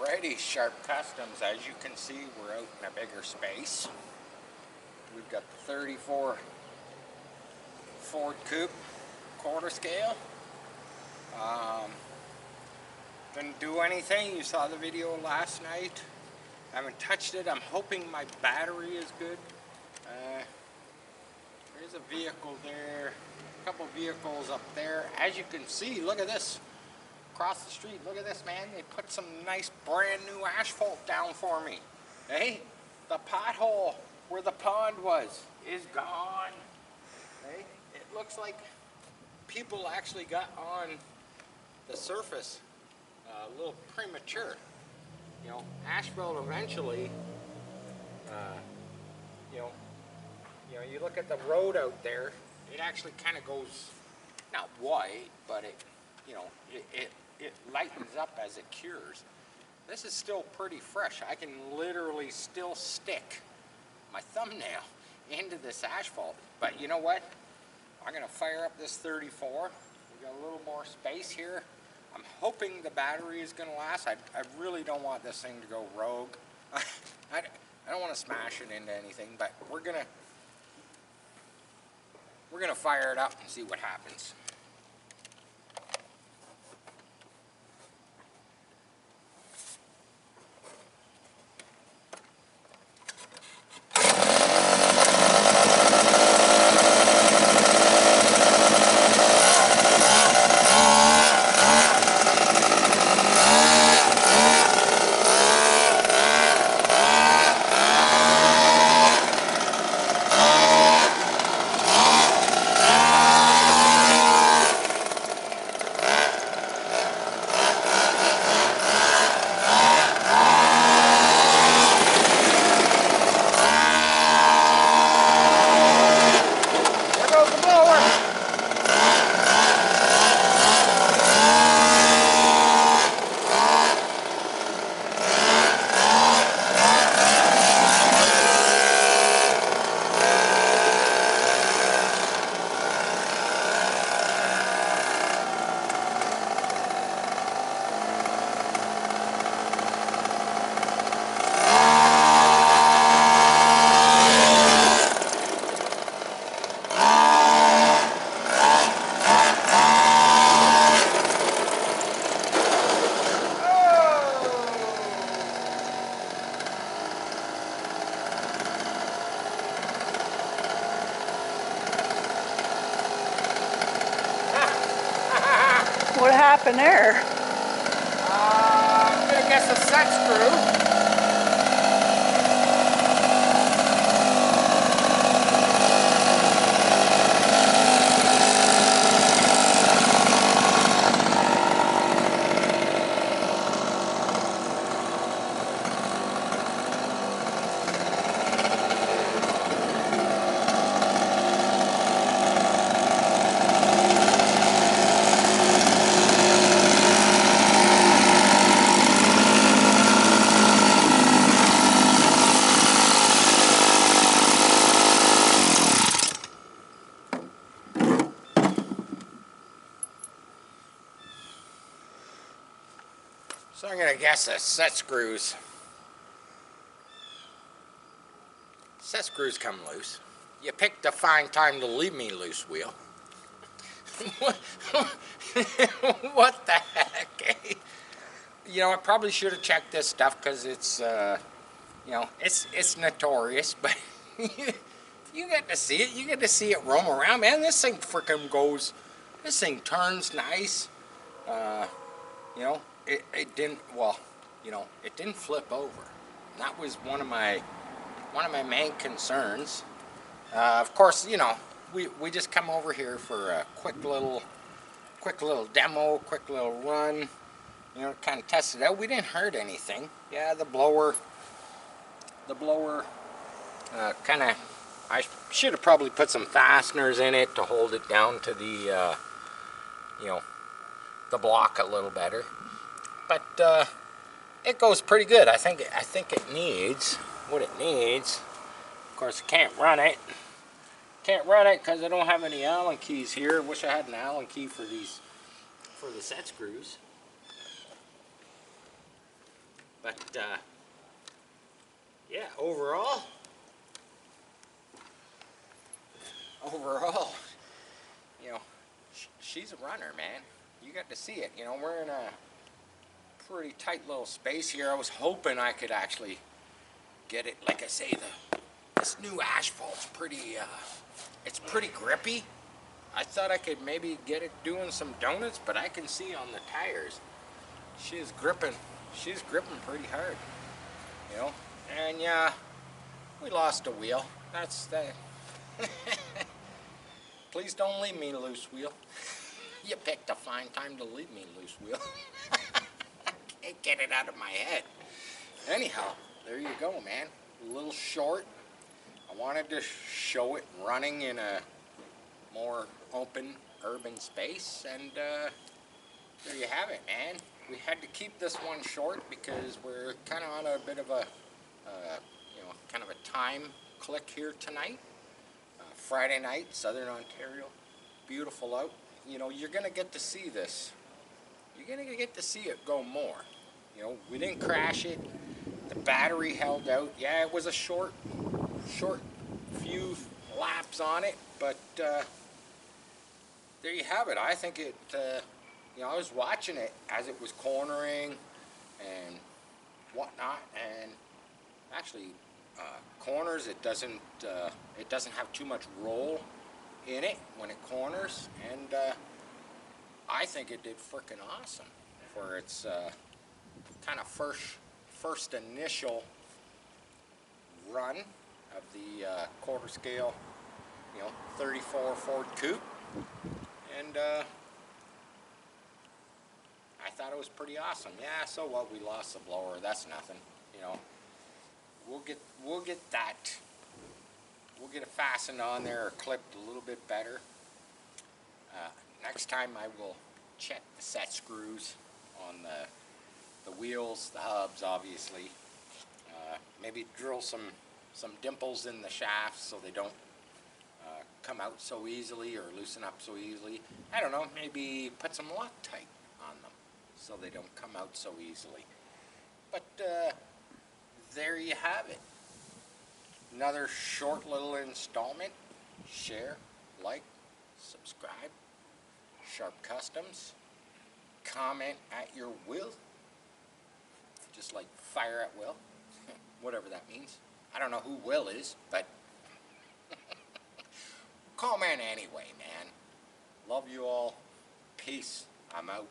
Alrighty, Sharp Customs. As you can see, we're out in a bigger space. We've got the 34 Ford Coupe quarter scale. Didn't do anything. You saw the video last night. I haven't touched it. I'm hoping my battery is good. There's a vehicle there, a couple vehicles up there. As you can see, look at this. Across the street, look at this, man. They put some nice brand new asphalt down for me. Hey, the pothole where the pond was is gone. Hey, it looks like people actually got on the surface a little premature. You know, asphalt eventually, you look at the road out there, it actually kind of goes, not white, but it lightens up as it cures. This is still pretty fresh. I can literally still stick my thumbnail into this asphalt. But you know what? I'm going to fire up this 34. We got a little more space here. I'm hoping the battery is going to last. I really don't want this thing to go rogue. I don't want to smash it into anything, but we're gonna fire it up and see what happens. What happened there? I'm gonna guess a set screw. So I'm gonna guess the set screws. Set screws come loose. You picked a fine time to leave me loose, Wheel. What the heck? You know, I probably should have checked this stuff because it's, it's notorious, but you get to see it. You get to see it roam around, man. This thing freaking goes. This thing turns nice. It didn't. Well, it didn't flip over. That was one of my main concerns. Of course, we just come over here for a quick little demo, quick little run. Kind of test it out. We didn't hurt anything. Yeah, the blower. Kind of. I should have probably put some fasteners in it to hold it down to the, the block a little better. But it goes pretty good. I think it needs what it needs. Of course, I can't run it. Can't run it because I don't have any Allen keys here. Wish I had an Allen key for the set screws. But, yeah, overall, you know, she's a runner, man. You got to see it. You know, we're in a pretty tight little space here. I was hoping I could actually get it. Like I say, this new asphalt's pretty, it's pretty grippy. I thought I could maybe get it doing some donuts, but I can see on the tires, she's gripping pretty hard, you know. And yeah, we lost a wheel. That's the. Please don't leave me loose, wheel. You picked a fine time to leave me loose, wheel. Can't get it out of my head. Anyhow, there you go, man. A little short. I wanted to show it running in a more open urban space, and there you have it, man. We had to keep this one short because we're kind of on a bit of a you know, kind of a time click here tonight. Friday night, Southern Ontario, beautiful out. You know, you're gonna get to see this. You're gonna get to see it go more. You know, we didn't crash it. The battery held out. Yeah, it was a short few laps on it, but there you have it. I think it, you know, I was watching it as it was cornering and whatnot, and actually corners, it doesn't have too much roll in it when it corners, and I think it did frickin' awesome for its kind of first initial run of the quarter scale, you know, 34 Ford Coupe, and I thought it was pretty awesome. Yeah, so what? We lost the blower. That's nothing, you know. We'll get that. We'll get it fastened on there or clipped a little bit better. Next time I will check the set screws on the wheels, the hubs, obviously. Maybe drill some dimples in the shafts so they don't come out so easily or loosen up so easily. I don't know, maybe put some Loctite on them so they don't come out so easily. But there you have it. Another short little installment. Share, like, subscribe. Sharp Customs. Comment at your will. Just like fire at will. Whatever that means. I don't know who Will is, but comment anyway, man. Love you all. Peace. I'm out.